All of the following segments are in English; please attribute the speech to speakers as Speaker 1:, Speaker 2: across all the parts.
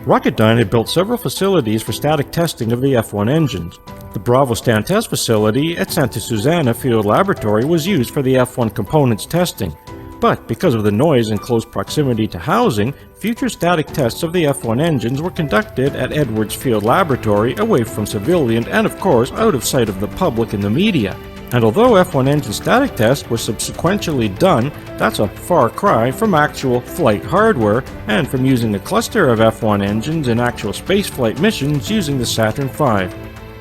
Speaker 1: Rocketdyne had built several facilities for static testing of the F-1 engines. The Bravo Stand Test Facility at Santa Susana Field Laboratory was used for the F-1 components testing. But because of the noise and close proximity to housing, future static tests of the F-1 engines were conducted at Edwards Field Laboratory away from civilian and of course out of sight of the public and the media. And although F-1 engine static tests were subsequently done, that's a far cry from actual flight hardware and from using a cluster of F-1 engines in actual spaceflight missions using the Saturn V.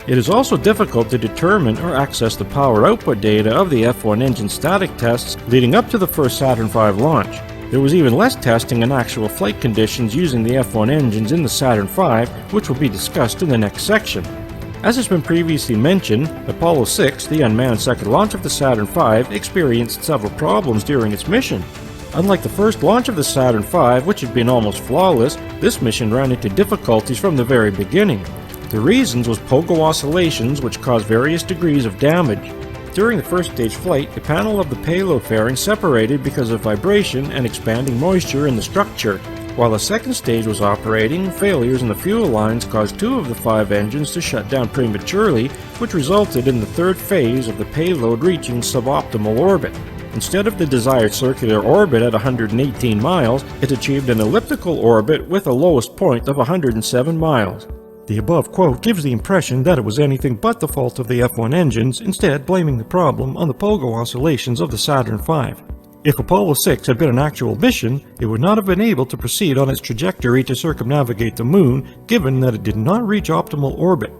Speaker 1: It is also difficult to determine or access the power output data of the F-1 engine static tests leading up to the first Saturn V launch. There was even less testing in actual flight conditions using the F-1 engines in the Saturn V, which will be discussed in the next section. As has been previously mentioned, Apollo 6, the unmanned second launch of the Saturn V, experienced several problems during its mission. Unlike the first launch of the Saturn V, which had been almost flawless, this mission ran into difficulties from the very beginning. The reasons was pogo oscillations, which caused various degrees of damage. During the first stage flight, the panel of the payload fairing separated because of vibration and expanding moisture in the structure. While the second stage was operating, failures in the fuel lines caused 2 of the 5 engines to shut down prematurely, which resulted in the third phase of the payload reaching suboptimal orbit. Instead of the desired circular orbit at 118 miles, it achieved an elliptical orbit with a lowest point of 107 miles. The above quote gives the impression that it was anything but the fault of the F-1 engines, instead blaming the problem on the pogo oscillations of the Saturn V. If Apollo 6 had been an actual mission, it would not have been able to proceed on its trajectory to circumnavigate the Moon, given that it did not reach optimal orbit.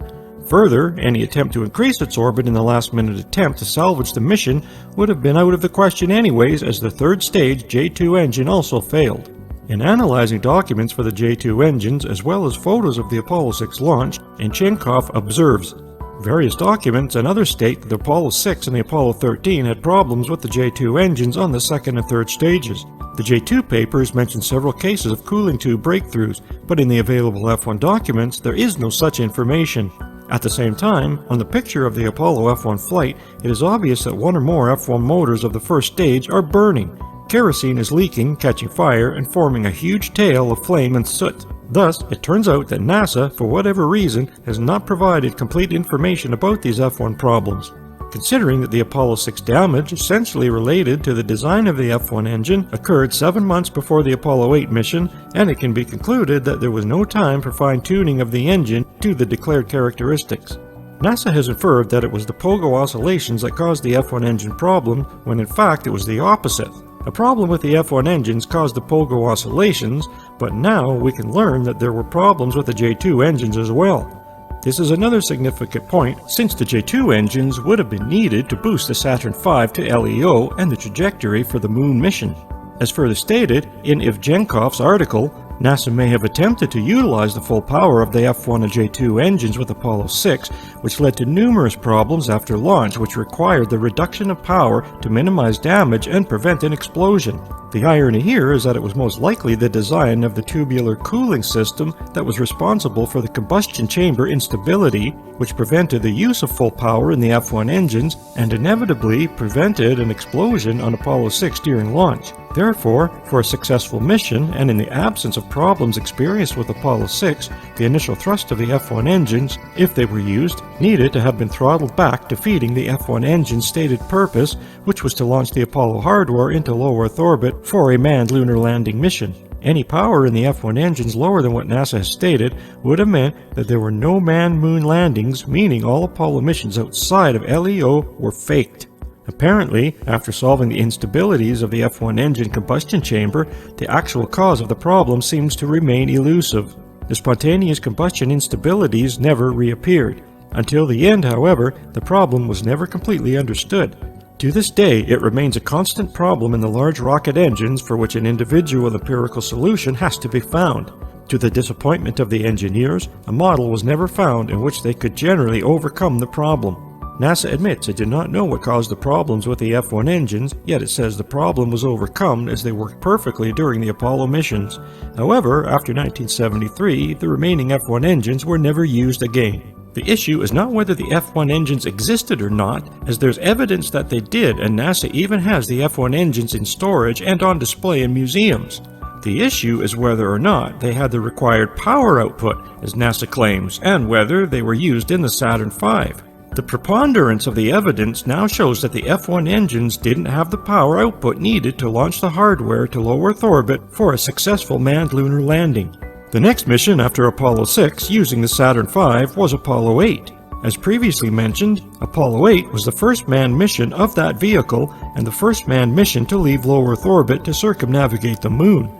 Speaker 1: Further, any attempt to increase its orbit in the last-minute attempt to salvage the mission would have been out of the question anyways, as the third stage J2 engine also failed. In analyzing documents for the J2 engines as well as photos of the Apollo 6 launch, Chenkov observes, various documents and others state that the Apollo 6 and the Apollo 13 had problems with the J2 engines on the second and third stages. The J2 papers mention several cases of cooling tube breakthroughs, but in the available F1 documents there is no such information. At the same time, on the picture of the Apollo F1 flight, it is obvious that one or more F1 motors of the first stage are burning. Kerosene is leaking, catching fire, and forming a huge tail of flame and soot. Thus, it turns out that NASA, for whatever reason, has not provided complete information about these F1 problems. Considering that the Apollo 6 damage, essentially related to the design of the F1 engine, occurred 7 months before the Apollo 8 mission, and it can be concluded that there was no time for fine-tuning of the engine to the declared characteristics. NASA has inferred that it was the pogo oscillations that caused the F1 engine problem, when in fact it was the opposite. A problem with the F1 engines caused the pogo oscillations, but now we can learn that there were problems with the J2 engines as well. This is another significant point, since the J2 engines would have been needed to boost the Saturn V to LEO and the trajectory for the Moon mission. As further stated in Ivgenkov's article, NASA may have attempted to utilize the full power of the F1 and J2 engines with Apollo 6, which led to numerous problems after launch which required the reduction of power to minimize damage and prevent an explosion. The irony here is that it was most likely the design of the tubular cooling system that was responsible for the combustion chamber instability, which prevented the use of full power in the F1 engines and inevitably prevented an explosion on Apollo 6 during launch. Therefore, for a successful mission, and in the absence of problems experienced with Apollo 6, the initial thrust of the F1 engines, if they were used, needed to have been throttled back, defeating the F1 engine's stated purpose, which was to launch the Apollo hardware into low Earth orbit for a manned lunar landing mission. Any power in the F1 engines lower than what NASA has stated would have meant that there were no manned moon landings, meaning all Apollo missions outside of LEO were faked. Apparently, after solving the instabilities of the F1 engine combustion chamber, the actual cause of the problem seems to remain elusive. The spontaneous combustion instabilities never reappeared. Until the end, however, the problem was never completely understood. To this day, it remains a constant problem in the large rocket engines for which an individual empirical solution has to be found. To the disappointment of the engineers, a model was never found in which they could generally overcome the problem. NASA admits it did not know what caused the problems with the F1 engines, yet it says the problem was overcome as they worked perfectly during the Apollo missions. However, after 1973, the remaining F1 engines were never used again. The issue is not whether the F1 engines existed or not, as there's evidence that they did, and NASA even has the F1 engines in storage and on display in museums. The issue is whether or not they had the required power output, as NASA claims, and whether they were used in the Saturn V. The preponderance of the evidence now shows that the F-1 engines didn't have the power output needed to launch the hardware to low Earth orbit for a successful manned lunar landing. The next mission after Apollo 6 using the Saturn V was Apollo 8. As previously mentioned, Apollo 8 was the first manned mission of that vehicle and the first manned mission to leave low Earth orbit to circumnavigate the Moon.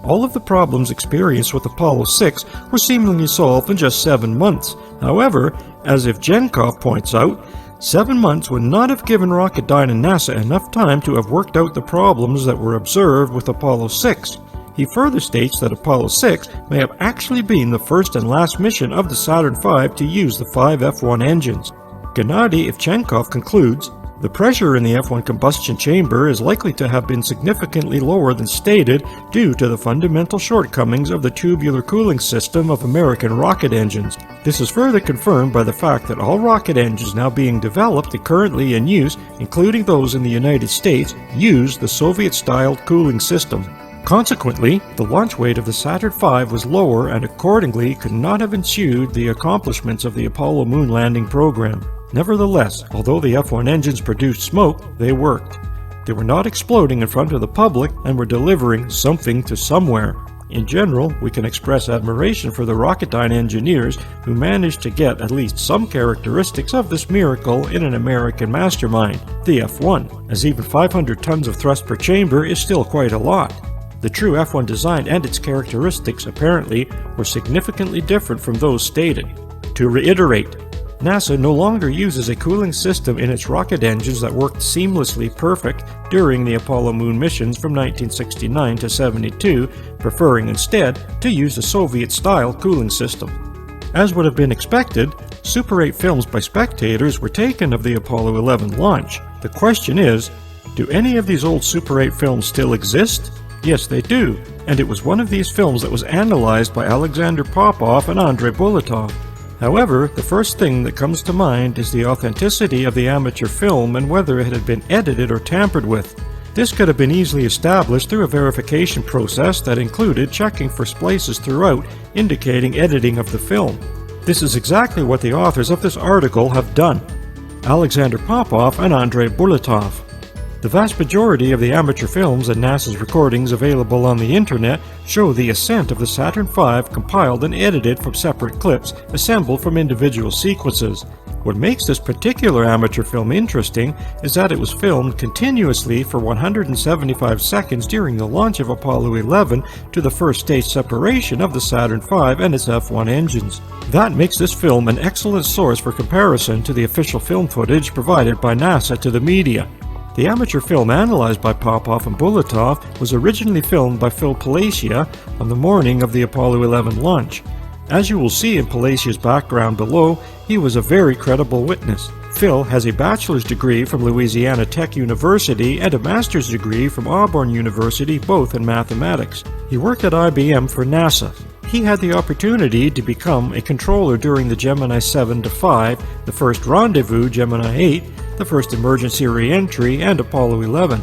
Speaker 1: All of the problems experienced with Apollo 6 were seemingly solved in just 7 months. However, as Ivchenkov points out, 7 months would not have given Rocketdyne and NASA enough time to have worked out the problems that were observed with Apollo 6. He further states that Apollo 6 may have actually been the first and last mission of the Saturn V to use the 5 F-1 engines. Gennady Ivchenkov concludes, the pressure in the F-1 combustion chamber is likely to have been significantly lower than stated due to the fundamental shortcomings of the tubular cooling system of American rocket engines. This is further confirmed by the fact that all rocket engines now being developed and currently in use, including those in the United States, use the Soviet-styled cooling system. Consequently, the launch weight of the Saturn V was lower and accordingly could not have ensued the accomplishments of the Apollo moon landing program. Nevertheless, although the F-1 engines produced smoke, they worked. They were not exploding in front of the public and were delivering something to somewhere. In general, we can express admiration for the Rocketdyne engineers who managed to get at least some characteristics of this miracle in an American mastermind, the F-1, as even 500 tons of thrust per chamber is still quite a lot. The true F-1 design and its characteristics apparently were significantly different from those stated. To reiterate, NASA no longer uses a cooling system in its rocket engines that worked seamlessly perfect during the Apollo moon missions from 1969 to 72, preferring instead to use a Soviet-style cooling system. As would have been expected, Super 8 films by spectators were taken of the Apollo 11 launch. The question is, do any of these old Super 8 films still exist? Yes, they do, and it was one of these films that was analyzed by Alexander Popov and Andrei Bulatov. However, the first thing that comes to mind is the authenticity of the amateur film and whether it had been edited or tampered with. This could have been easily established through a verification process that included checking for splices throughout, indicating editing of the film. This is exactly what the authors of this article have done, Alexander Popov and Andrei Bulatov. The vast majority of the amateur films and NASA's recordings available on the internet show the ascent of the Saturn V compiled and edited from separate clips assembled from individual sequences. What makes this particular amateur film interesting is that it was filmed continuously for 175 seconds during the launch of Apollo 11 to the first stage separation of the Saturn V and its F-1 engines. That makes this film an excellent source for comparison to the official film footage provided by NASA to the media. The amateur film analyzed by Popov and Bulatov was originally filmed by Phil Palacios on the morning of the Apollo 11 launch. As you will see in Palacios' background below, he was a very credible witness. Phil has a bachelor's degree from Louisiana Tech University and a master's degree from Auburn University, both in mathematics. He worked at IBM for NASA. He had the opportunity to become a controller during the Gemini 7 to 5, the first Rendezvous Gemini 8, the first emergency re-entry, and Apollo 11.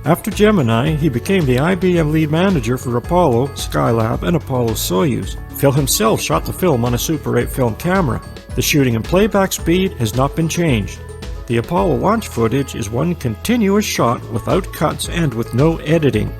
Speaker 1: After Gemini, he became the IBM lead manager for Apollo, Skylab, and Apollo Soyuz. Phil himself shot the film on a Super 8 film camera. The shooting and playback speed has not been changed. The Apollo launch footage is one continuous shot without cuts and with no editing.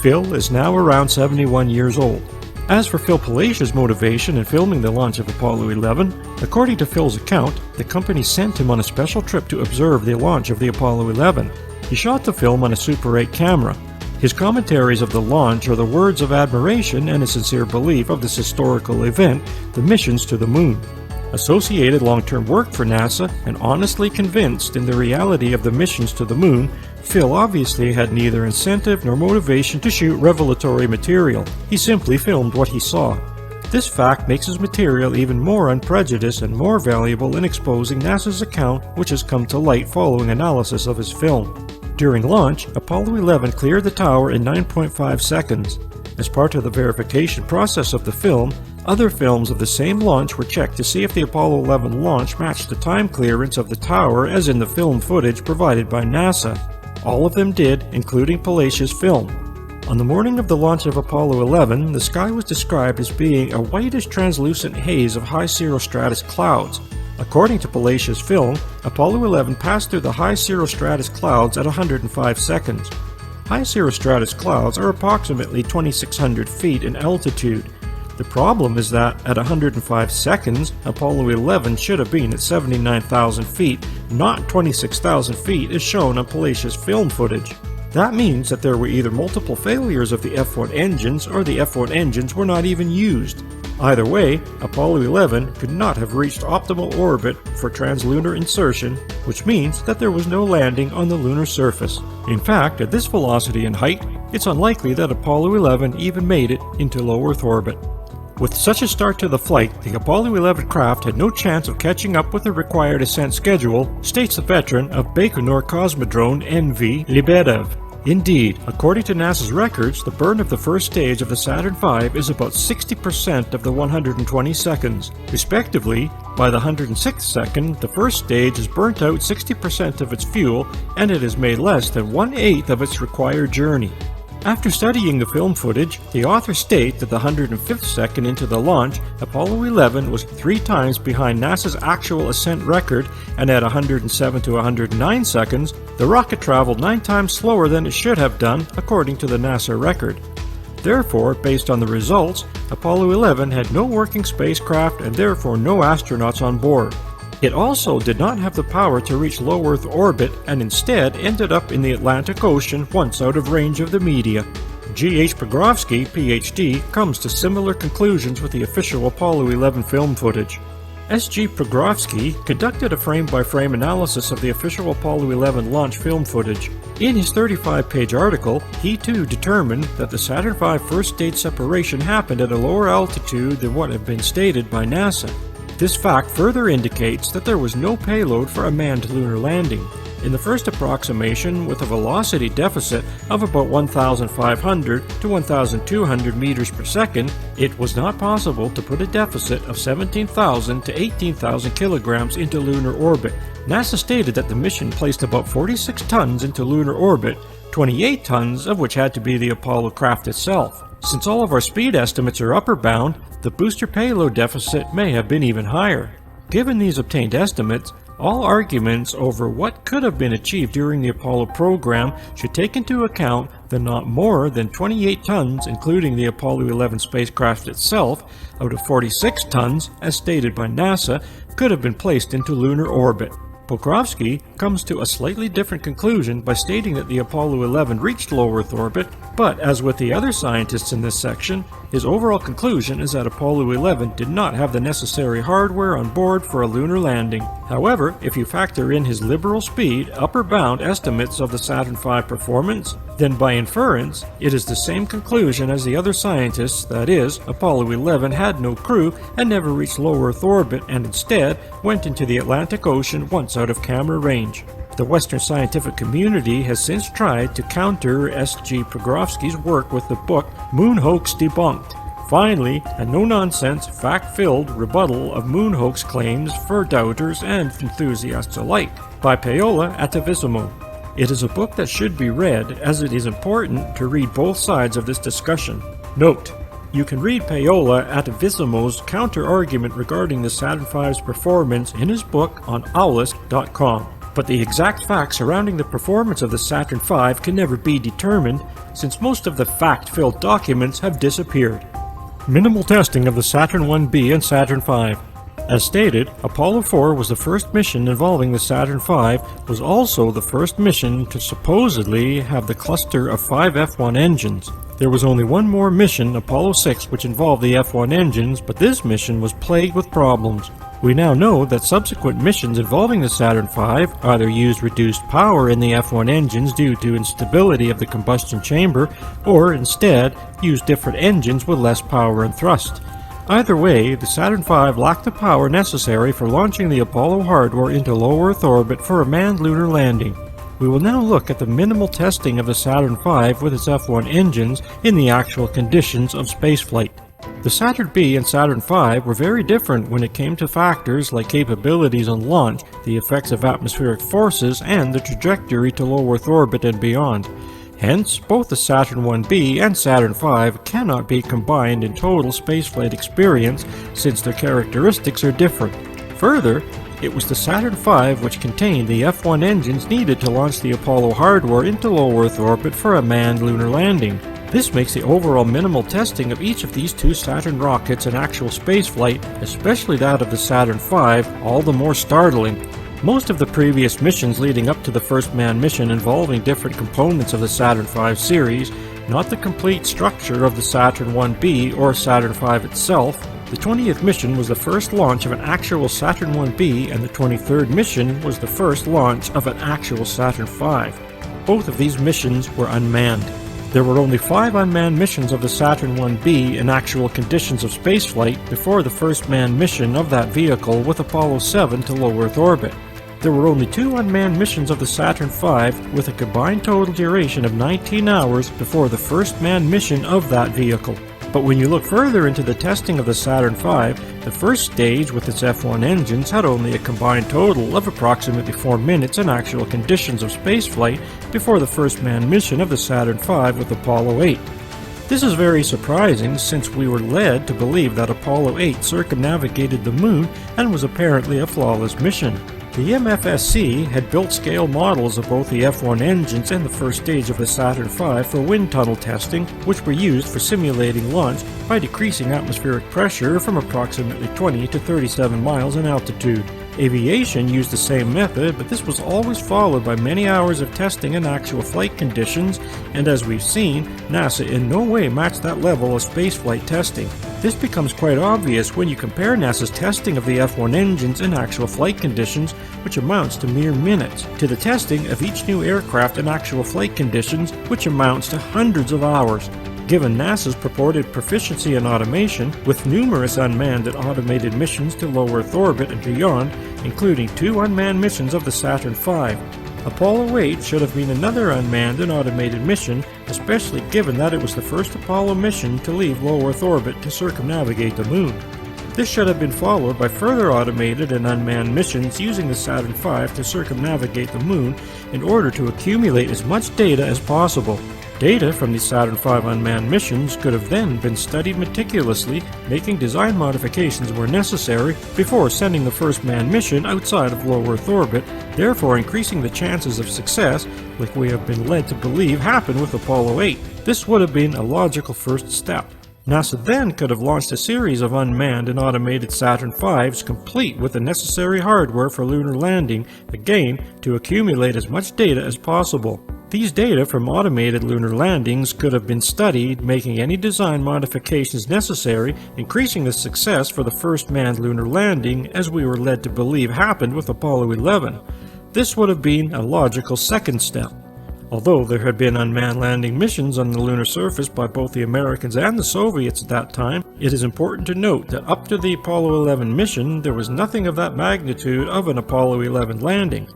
Speaker 1: Phil is now around 71 years old. As for Phil Palacios' motivation in filming the launch of Apollo 11, according to Phil's account, the company sent him on a special trip to observe the launch of the Apollo 11. He shot the film on a Super 8 camera. His commentaries of the launch are the words of admiration and a sincere belief of this historical event, the missions to the moon. Associated long-term work for NASA and honestly convinced in the reality of the missions to the moon, Phil obviously had neither incentive nor motivation to shoot revelatory material. He simply filmed what he saw. This fact makes his material even more unprejudiced and more valuable in exposing NASA's account, which has come to light following analysis of his film. During launch, Apollo 11 cleared the tower in 9.5 seconds. As part of the verification process of the film, other films of the same launch were checked to see if the Apollo 11 launch matched the time clearance of the tower as in the film footage provided by NASA. All of them did, including Palacios' film. On the morning of the launch of Apollo 11, the sky was described as being a whitish translucent haze of high cirrostratus clouds. According to Palacios film, Apollo 11 passed through the high cirrostratus clouds at 105 seconds. High cirrostratus clouds are approximately 2,600 feet in altitude. The problem is that at 105 seconds, Apollo 11 should have been at 79,000 feet, not 26,000 feet as shown on Palacios film footage. That means that there were either multiple failures of the F1 engines or the F1 engines were not even used. Either way, Apollo 11 could not have reached optimal orbit for translunar insertion, which means that there was no landing on the lunar surface. In fact, at this velocity and height, it's unlikely that Apollo 11 even made it into low Earth orbit. With such a start to the flight, the Apollo 11 craft had no chance of catching up with the required ascent schedule, states the veteran of Baikonur Cosmodrome NV Lebedev. Indeed, according to NASA's records, the burn of the first stage of the Saturn V is about 60% of the 120 seconds. Respectively, by the 106th second, the first stage has burnt out 60% of its fuel, and it has made less than 1/8 of its required journey. After studying the film footage, the authors state that the 105th second into the launch, Apollo 11 was 3 times behind NASA's actual ascent record, and at 107 to 109 seconds, the rocket traveled 9 times slower than it should have done, according to the NASA record. Therefore, based on the results, Apollo 11 had no working spacecraft and therefore no astronauts on board. It also did not have the power to reach low Earth orbit and instead ended up in the Atlantic Ocean once out of range of the media. G.H. Pogrovsky, Ph.D., comes to similar conclusions with the official Apollo 11 film footage. S.G. Pogrovsky conducted a frame-by-frame analysis of the official Apollo 11 launch film footage. In his 35-page article, he too determined that the Saturn V first stage separation happened at a lower altitude than what had been stated by NASA. This fact further indicates that there was no payload for a manned lunar landing. In the first approximation, with a velocity deficit of about 1,500 to 1,200 meters per second, it was not possible to put a deficit of 17,000 to 18,000 kilograms into lunar orbit. NASA stated that the mission placed about 46 tons into lunar orbit, 28 tons of which had to be the Apollo craft itself. Since all of our speed estimates are upper bound, the booster payload deficit may have been even higher. Given these obtained estimates, all arguments over what could have been achieved during the Apollo program should take into account that not more than 28 tons, including the Apollo 11 spacecraft itself, out of 46 tons, as stated by NASA, could have been placed into lunar orbit. Pogrovsky comes to a slightly different conclusion by stating that the Apollo 11 reached low Earth orbit, but as with the other scientists in this section, his overall conclusion is that Apollo 11 did not have the necessary hardware on board for a lunar landing. However, if you factor in his liberal speed, upper bound estimates of the Saturn V performance, then by inference, it is the same conclusion as the other scientists, that is, Apollo 11 had no crew and never reached low Earth orbit and instead went into the Atlantic Ocean once out of camera range. The Western scientific community has since tried to counter S.G. Pogrovsky's work with the book Moon Hoax Debunked. Finally, a no-nonsense, fact-filled rebuttal of moon hoax claims for doubters and enthusiasts alike by Paola Atavissimo. It is a book that should be read, as it is important to read both sides of this discussion. Note: you can read Paola Atavissimo's counter-argument regarding the Saturn V's performance in his book on owlist.com. But the exact facts surrounding the performance of the Saturn V can never be determined, since most of the fact-filled documents have disappeared. Minimal testing of the Saturn 1B and Saturn V. As stated, Apollo 4 was the first mission involving the Saturn V, was also the first mission to supposedly have the cluster of 5 F1 engines. There was only one more mission, Apollo 6, which involved the F1 engines, but this mission was plagued with problems. We now know that subsequent missions involving the Saturn V either used reduced power in the F1 engines due to instability of the combustion chamber, or instead used different engines with less power and thrust. Either way, the Saturn V lacked the power necessary for launching the Apollo hardware into low Earth orbit for a manned lunar landing. We will now look at the minimal testing of the Saturn V with its F1 engines in the actual conditions of spaceflight. The Saturn B and Saturn V were very different when it came to factors like capabilities on launch, the effects of atmospheric forces, and the trajectory to low Earth orbit and beyond. Hence, both the Saturn 1B and Saturn V cannot be combined in total spaceflight experience since their characteristics are different. Further, it was the Saturn V which contained the F1 engines needed to launch the Apollo hardware into low Earth orbit for a manned lunar landing. This makes the overall minimal testing of each of these two Saturn rockets in actual spaceflight, especially that of the Saturn V, all the more startling. Most of the previous missions leading up to the first manned mission involving different components of the Saturn V series, not the complete structure of the Saturn 1B or Saturn V itself. The 20th mission was the first launch of an actual Saturn 1B, and the 23rd mission was the first launch of an actual Saturn V. Both of these missions were unmanned. There were only 5 unmanned missions of the Saturn 1B in actual conditions of spaceflight before the first manned mission of that vehicle with Apollo 7 to low Earth orbit. There were only 2 unmanned missions of the Saturn V with a combined total duration of 19 hours before the first manned mission of that vehicle. But when you look further into the testing of the Saturn V, the first stage with its F1 engines had only a combined total of approximately 4 minutes in actual conditions of spaceflight before the first manned mission of the Saturn V with Apollo 8. This is very surprising since we were led to believe that Apollo 8 circumnavigated the Moon and was apparently a flawless mission. The MFSC had built scale models of both the F1 engines and the first stage of the Saturn V for wind tunnel testing, which were used for simulating launch by decreasing atmospheric pressure from approximately 20 to 37 miles in altitude. Aviation used the same method, but this was always followed by many hours of testing in actual flight conditions, and as we've seen, NASA in no way matched that level of spaceflight testing. This becomes quite obvious when you compare NASA's testing of the F1 engines in actual flight conditions, which amounts to mere minutes, to the testing of each new aircraft in actual flight conditions, which amounts to hundreds of hours. Given NASA's purported proficiency in automation, with numerous unmanned and automated missions to low Earth orbit and beyond, including 2 unmanned missions of the Saturn V, Apollo 8 should have been another unmanned and automated mission, especially given that it was the first Apollo mission to leave low Earth orbit to circumnavigate the Moon. This should have been followed by further automated and unmanned missions using the Saturn V to circumnavigate the Moon in order to accumulate as much data as possible. Data from the Saturn V unmanned missions could have then been studied meticulously, making design modifications where necessary before sending the first manned mission outside of low Earth orbit, therefore increasing the chances of success, like we have been led to believe happened with Apollo 8. This would have been a logical first step. NASA then could have launched a series of unmanned and automated Saturn V's complete with the necessary hardware for lunar landing, again to accumulate as much data as possible. These data from automated lunar landings could have been studied, making any design modifications necessary, increasing the success for the first manned lunar landing, as we were led to believe happened with Apollo 11. This would have been a logical second step. Although there had been unmanned landing missions on the lunar surface by both the Americans and the Soviets at that time, it is important to note that up to the Apollo 11 mission, there was nothing of that magnitude of an Apollo 11 landing.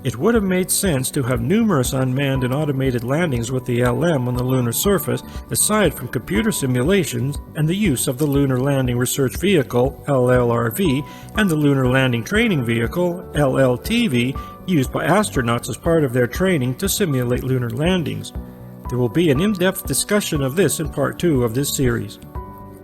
Speaker 1: It would have made sense to have numerous unmanned and automated landings with the LM on the lunar surface, aside from computer simulations and the use of the Lunar Landing Research Vehicle, LLRV, and the Lunar Landing Training Vehicle, LLTV, used by astronauts as part of their training to simulate lunar landings. There will be an in-depth discussion of this in part 2 of this series.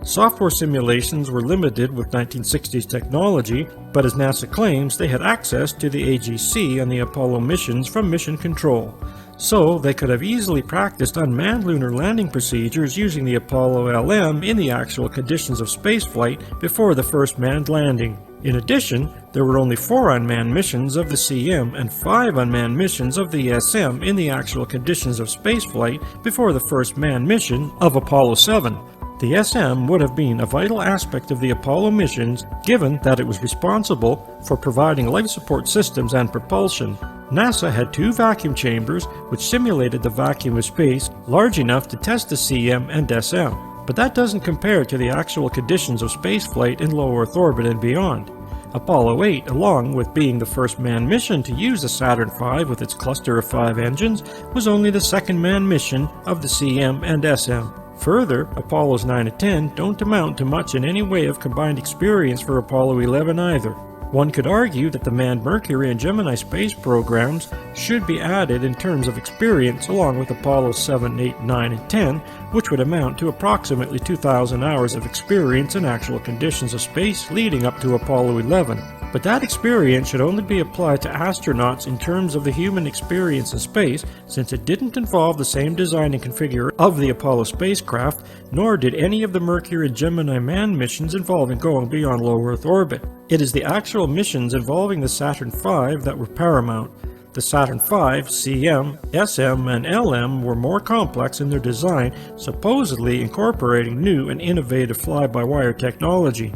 Speaker 1: Software simulations were limited with 1960s technology, but as NASA claims, they had access to the AGC on the Apollo missions from Mission Control, so they could have easily practiced unmanned lunar landing procedures using the Apollo LM in the actual conditions of spaceflight before the first manned landing. In addition, there were only 4 unmanned missions of the CM and 5 unmanned missions of the SM in the actual conditions of spaceflight before the first manned mission of Apollo 7. The SM would have been a vital aspect of the Apollo missions, given that it was responsible for providing life support systems and propulsion. NASA had 2 vacuum chambers which simulated the vacuum of space large enough to test the CM and SM, but that doesn't compare to the actual conditions of spaceflight in low Earth orbit and beyond. Apollo 8, along with being the first manned mission to use the Saturn V with its cluster of 5 engines, was only the second manned mission of the CM and SM. Further, Apollos 9 and 10 don't amount to much in any way of combined experience for Apollo 11 either. One could argue that the manned Mercury and Gemini space programs should be added in terms of experience along with Apollo 7, 8, 9, and 10, which would amount to approximately 2,000 hours of experience in actual conditions of space leading up to Apollo 11. But that experience should only be applied to astronauts in terms of the human experience in space, since it didn't involve the same design and configuration of the Apollo spacecraft, nor did any of the Mercury and Gemini manned missions involving going beyond low Earth orbit. It is the actual missions involving the Saturn V that were paramount. The Saturn V, CM, SM, and LM were more complex in their design, supposedly incorporating new and innovative fly-by-wire technology.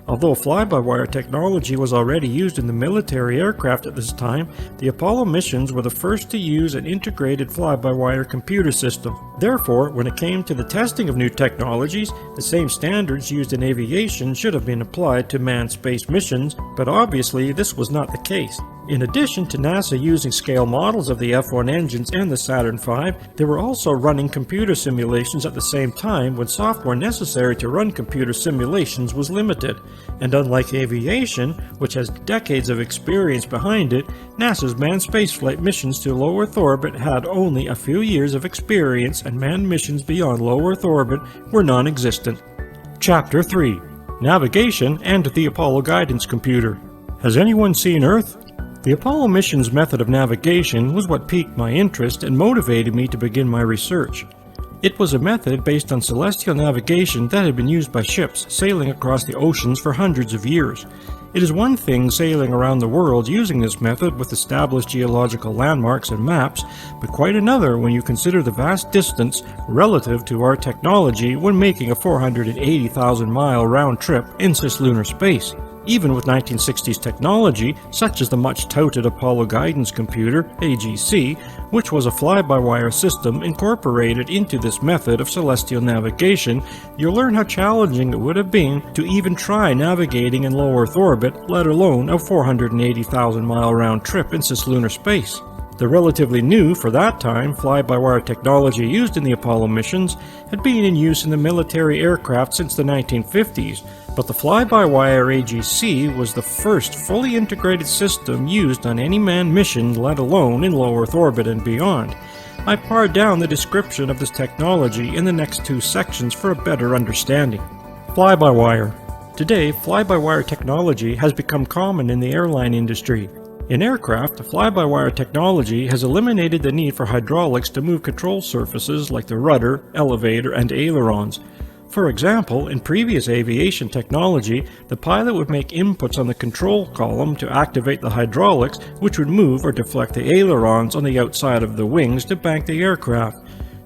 Speaker 1: Although fly-by-wire technology was already used in the military aircraft at this time, the Apollo missions were the first to use an integrated fly-by-wire computer system. Therefore, when it came to the testing of new technologies, the same standards used in aviation should have been applied to manned space missions, but obviously this was not the case. In addition to NASA using scale models of the F1 engines and the Saturn V, they were also running computer simulations at the same time when software necessary to run computer simulations was limited. And unlike aviation, which has decades of experience behind it, NASA's manned spaceflight missions to low Earth orbit had only a few years of experience, and manned missions beyond low Earth orbit were non-existent. Chapter 3: Navigation and the Apollo Guidance Computer. Has anyone seen Earth? The Apollo mission's method of navigation was what piqued my interest and motivated me to begin my research. It was a method based on celestial navigation that had been used by ships sailing across the oceans for hundreds of years. It is one thing sailing around the world using this method with established geological landmarks and maps, but quite another when you consider the vast distance relative to our technology when making a 480,000-mile round trip in cislunar space. Even with 1960s technology, such as the much-touted Apollo Guidance Computer, AGC, which was a fly-by-wire system incorporated into this method of celestial navigation, you'll learn how challenging it would have been to even try navigating in low Earth orbit, let alone a 480,000-mile round trip in cislunar space. The relatively new, for that time, fly-by-wire technology used in the Apollo missions had been in use in the military aircraft since the 1950s, but the fly-by-wire AGC was the first fully integrated system used on any manned mission, let alone in low Earth orbit and beyond. I pared down the description of this technology in the next two sections for a better understanding. Fly-by-wire. Today, fly-by-wire technology has become common in the airline industry. In aircraft, fly-by-wire technology has eliminated the need for hydraulics to move control surfaces like the rudder, elevator, and ailerons. For example, in previous aviation technology, the pilot would make inputs on the control column to activate the hydraulics, which would move or deflect the ailerons on the outside of the wings to bank the aircraft.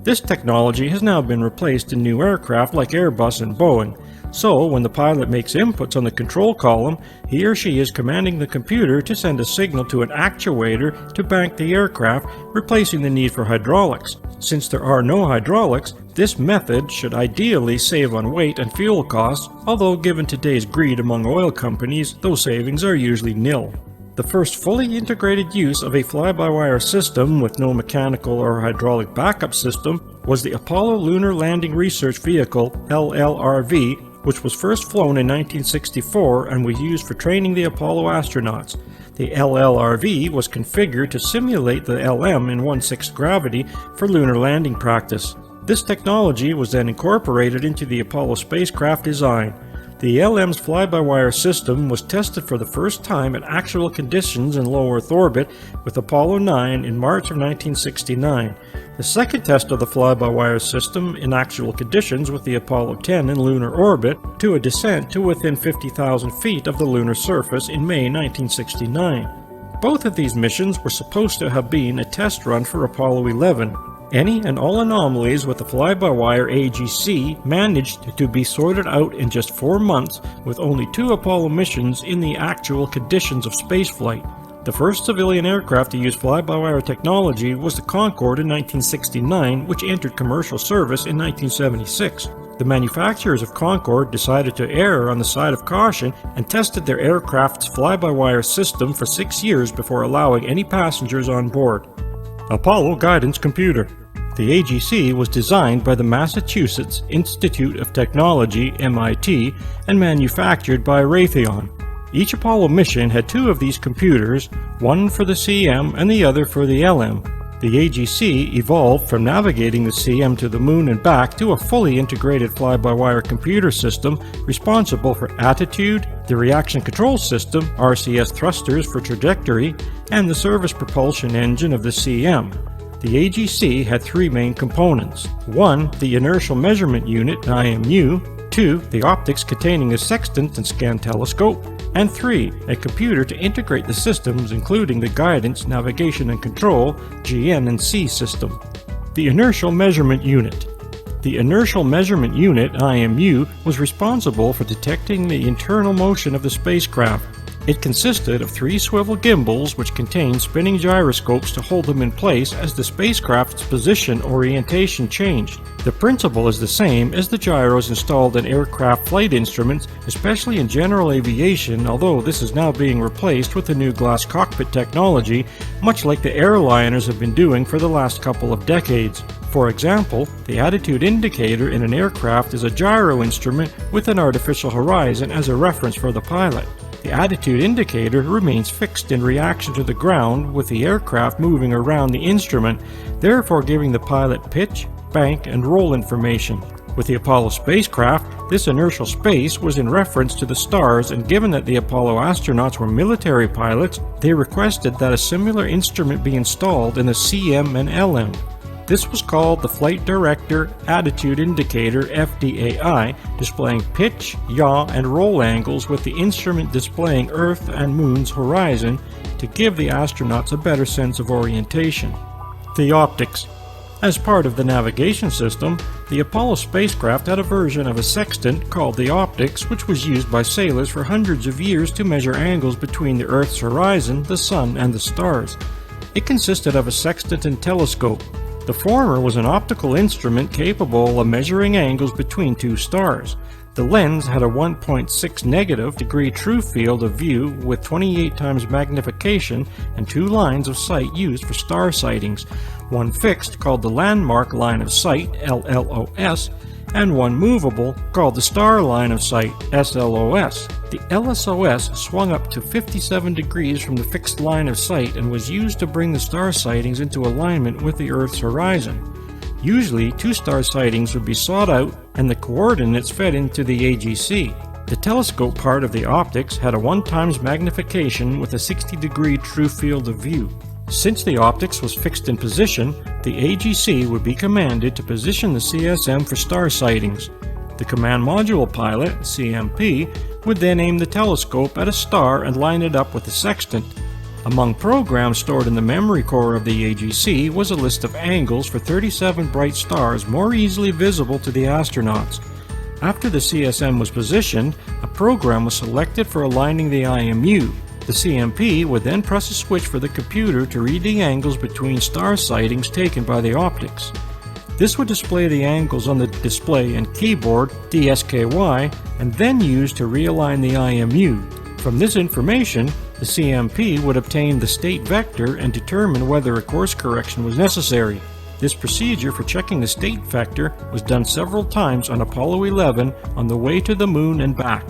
Speaker 1: This technology has now been replaced in new aircraft like Airbus and Boeing. So, when the pilot makes inputs on the control column, he or she is commanding the computer to send a signal to an actuator to bank the aircraft, replacing the need for hydraulics. Since there are no hydraulics, this method should ideally save on weight and fuel costs, although given today's greed among oil companies, those savings are usually nil. The first fully integrated use of a fly-by-wire system with no mechanical or hydraulic backup system was the Apollo Lunar Landing Research Vehicle, LLRV, which was first flown in 1964 and was used for training the Apollo astronauts. The LLRV was configured to simulate the LM in 1/6 gravity for lunar landing practice. This technology was then incorporated into the Apollo spacecraft design. The LM's fly-by-wire system was tested for the first time in actual conditions in low Earth orbit with Apollo 9 in March of 1969. The second test of the fly-by-wire system in actual conditions with the Apollo 10 in lunar orbit to a descent to within 50,000 feet of the lunar surface in May 1969. Both of these missions were supposed to have been a test run for Apollo 11. Any and all anomalies with the fly-by-wire AGC managed to be sorted out in just 4 months, with only 2 Apollo missions in the actual conditions of spaceflight. The first civilian aircraft to use fly-by-wire technology was the Concorde in 1969, which entered commercial service in 1976. The manufacturers of Concorde decided to err on the side of caution and tested their aircraft's fly-by-wire system for 6 years before allowing any passengers on board. Apollo Guidance Computer. The AGC was designed by the Massachusetts Institute of Technology, MIT, and manufactured by Raytheon. Each Apollo mission had 2 of these computers, one for the CM and the other for the LM. The AGC evolved from navigating the CM to the Moon and back to a fully integrated fly-by-wire computer system responsible for attitude, the reaction control system, RCS thrusters for trajectory, and the service propulsion engine of the CM. The AGC had 3 main components. 1. The inertial measurement unit, IMU. 2. The optics containing a sextant and scan telescope. And 3. A computer to integrate the systems including the guidance, navigation and control, GN and C system. The inertial measurement unit. The inertial measurement unit, IMU, was responsible for detecting the internal motion of the spacecraft. It consisted of 3 swivel gimbals which contained spinning gyroscopes to hold them in place as the spacecraft's position orientation changed. The principle is the same as the gyros installed in aircraft flight instruments, especially in general aviation, although this is now being replaced with the new glass cockpit technology, much like the airliners have been doing for the last couple of decades. For example, the attitude indicator in an aircraft is a gyro instrument with an artificial horizon as a reference for the pilot. The attitude indicator remains fixed in reaction to the ground with the aircraft moving around the instrument, therefore giving the pilot pitch, bank, and roll information. With the Apollo spacecraft, this inertial space was in reference to the stars, and given that the Apollo astronauts were military pilots, they requested that a similar instrument be installed in the CM and LM. This was called the Flight Director Attitude Indicator, FDAI, displaying pitch, yaw, and roll angles with the instrument displaying Earth and Moon's horizon to give the astronauts a better sense of orientation. The optics. As part of the navigation system, the Apollo spacecraft had a version of a sextant called the optics, which was used by sailors for hundreds of years to measure angles between the Earth's horizon, the Sun, and the stars. It consisted of a sextant and telescope. The former was an optical instrument capable of measuring angles between 2 stars. The lens had a 1.6 negative degree true field of view with 28 times magnification and 2 lines of sight used for star sightings, one fixed called the landmark line of sight, LLOS, and one movable called the star line of sight, SLOS. The LSOS swung up to 57 degrees from the fixed line of sight and was used to bring the star sightings into alignment with the Earth's horizon. Usually, 2 star sightings would be sought out and the coordinates fed into the AGC. The telescope part of the optics had a 1 times magnification with a 60-degree true field of view. Since the optics was fixed in position, the AGC would be commanded to position the CSM for star sightings. The Command Module Pilot, CMP, would then aim the telescope at a star and line it up with the sextant. Among programs stored in the memory core of the AGC was a list of angles for 37 bright stars more easily visible to the astronauts. After the CSM was positioned, a program was selected for aligning the IMU. The CMP would then press a switch for the computer to read the angles between star sightings taken by the optics. This would display the angles on the display and keyboard, DSKY, and then used to realign the IMU. From this information, the CMP would obtain the state vector and determine whether a course correction was necessary. This procedure for checking the state vector was done several times on Apollo 11 on the way to the Moon and back.